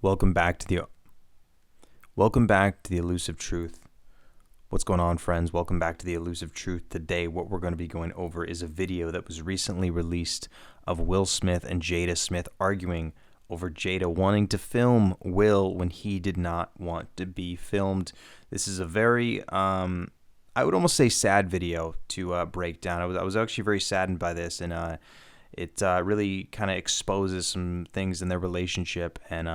Welcome back to the Elusive Truth. What's going on, friends? Welcome back to the Elusive Truth. Today, what we're going to be going over is a video that was recently released of Will Smith and Jada Smith arguing over Jada wanting to film Will when he did not want to be filmed. This is a very, I would almost say sad video to break down. I was actually very saddened by this, and it really kind of exposes some things in their relationship, and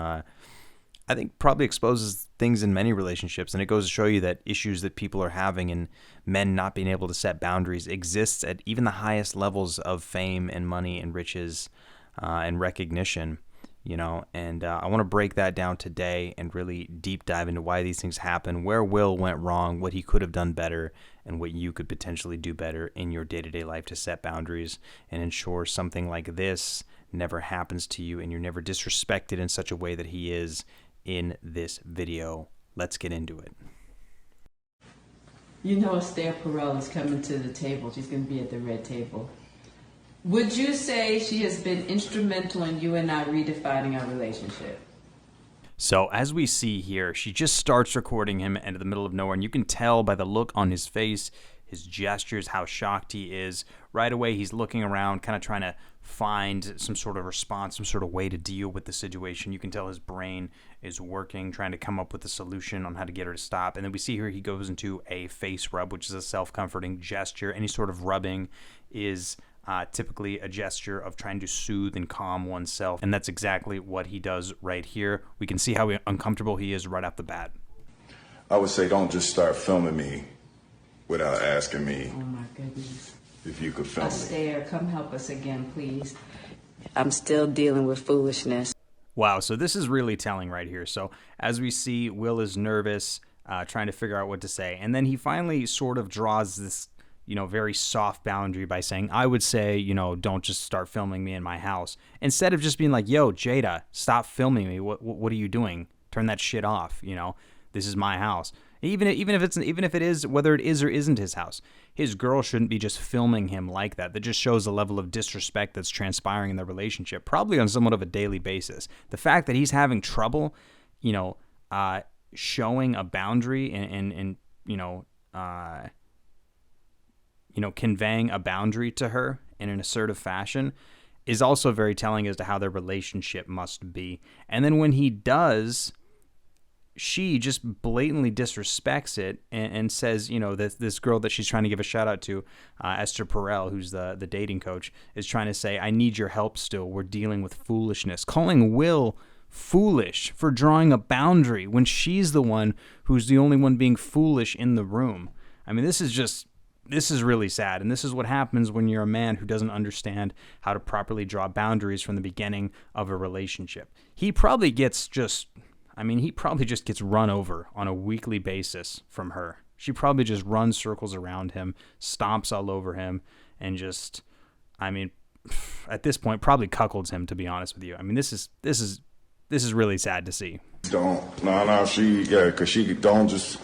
I think probably exposes things in many relationships, and it goes to show you that issues that people are having and men not being able to set boundaries exists at even the highest levels of fame and money and riches and recognition, and I want to break that down today and really deep dive into why these things happen, where Will went wrong, what he could have done better, and what you could potentially do better in your day-to-day life to set boundaries and ensure something like this never happens to you and you're never disrespected in such a way that he is in this video. Let's get into it. You know Esther Perel is coming to the table. She's going to be at the red table. Would you say she has been instrumental in you and I redefining our relationship? So as we see here, she just starts recording him into the middle of nowhere, and you can tell by the look on his face, his gestures, how shocked he is. Right away, he's looking around, kind of trying to find some sort of response, some sort of way to deal with the situation. You can tell his brain is working, trying to come up with a solution on how to get her to stop. And then we see here he goes into a face rub, which is a self-comforting gesture. Any sort of rubbing is typically a gesture of trying to soothe and calm oneself. And that's exactly what he does right here. We can see how uncomfortable he is right off the bat. I would say don't just start filming me without asking me. Oh my goodness. If you could film me. Esther, come help us again, please. I'm still dealing with foolishness. Wow, so this is really telling right here. So as we see, Will is nervous, trying to figure out what to say. And then he finally sort of draws this, very soft boundary by saying, I would say, don't just start filming me in my house. Instead of just being like, yo, Jada, stop filming me. What are you doing? Turn that shit off. This is my house. Even if it is, whether it is or isn't his house, his girl shouldn't be just filming him like that. That just shows the level of disrespect that's transpiring in their relationship, probably on somewhat of a daily basis. The fact that he's having trouble, showing a boundary and conveying a boundary to her in an assertive fashion is also very telling as to how their relationship must be. And then when he does, she just blatantly disrespects it and says, this girl that she's trying to give a shout out to, Esther Perel, who's the dating coach, is trying to say, I need your help still. We're dealing with foolishness. Calling Will foolish for drawing a boundary when she's the one who's the only one being foolish in the room. I mean, this is really sad. And this is what happens when you're a man who doesn't understand how to properly draw boundaries from the beginning of a relationship. He probably just gets run over on a weekly basis from her. She probably just runs circles around him, stomps all over him, and just, at this point, probably cuckolds him, to be honest with you. I mean, this is really sad to see. Because she don't just...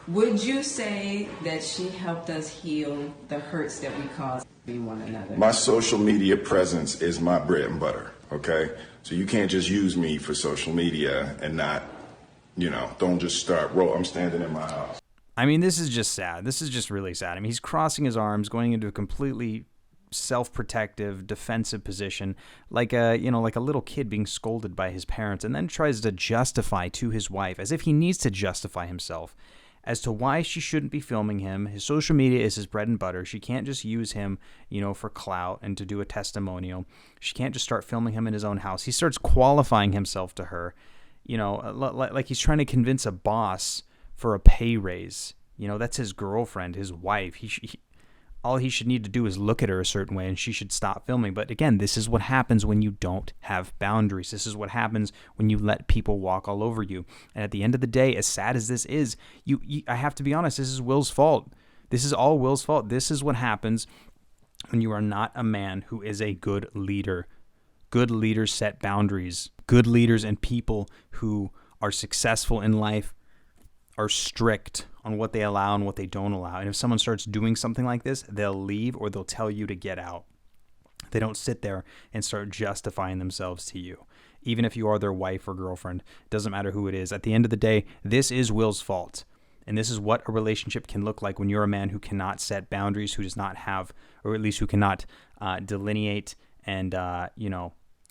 Would you say that she helped us heal the hurts that we caused one another? My social media presence is my bread and butter, okay? So you can't just use me for social media and not, don't just start I'm standing in my house. I mean, this is just sad. This is just really sad. I mean, he's crossing his arms, going into a completely self-protective, defensive position, like a little kid being scolded by his parents, and then tries to justify to his wife, as if he needs to justify himself, as to why she shouldn't be filming him. His social media is his bread and butter. She can't just use him, for clout and to do a testimonial. She can't just start filming him in his own house. He starts qualifying himself to her, like he's trying to convince a boss for a pay raise. That's his girlfriend, his wife. All he should need to do is look at her a certain way, and she should stop filming. But again, this is what happens when you don't have boundaries. This is what happens when you let people walk all over you. And at the end of the day, as sad as this is, I have to be honest, this is Will's fault. This is all Will's fault. This is what happens when you are not a man who is a good leader. Good leaders set boundaries. Good leaders and people who are successful in life are strict on what they allow and what they don't allow. And if someone starts doing something like this, they'll leave or they'll tell you to get out. They don't sit there and start justifying themselves to you. even if you are their wife or girlfriend. Doesn't matter who it is. At the end of the day, this is Will's fault. And this is what a relationship can look like when you're a man who cannot set boundaries, who does not have, or at least who cannot delineate and,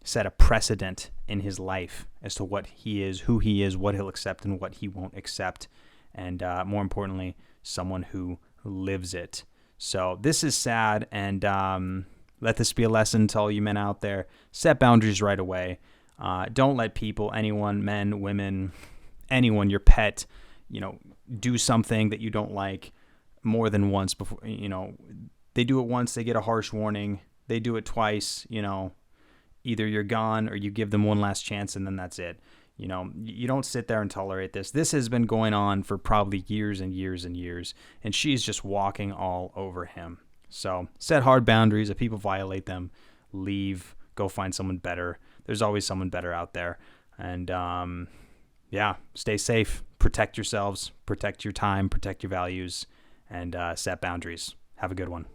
set a precedent in his life as to what he is, who he is, what he'll accept and what he won't accept. And more importantly, someone who lives it. So this is sad, and let this be a lesson to all you men out there. Set boundaries right away. Don't let people, anyone, men, women, anyone, your pet, do something that you don't like more than once before. They do it once, they get a harsh warning. They do it twice, either you're gone or you give them one last chance and then that's it. You don't sit there and tolerate this. This has been going on for probably years and years and years, and she's just walking all over him. So set hard boundaries. If people violate them, leave, go find someone better. There's always someone better out there. And stay safe, protect yourselves, protect your time, protect your values, and set boundaries. Have a good one.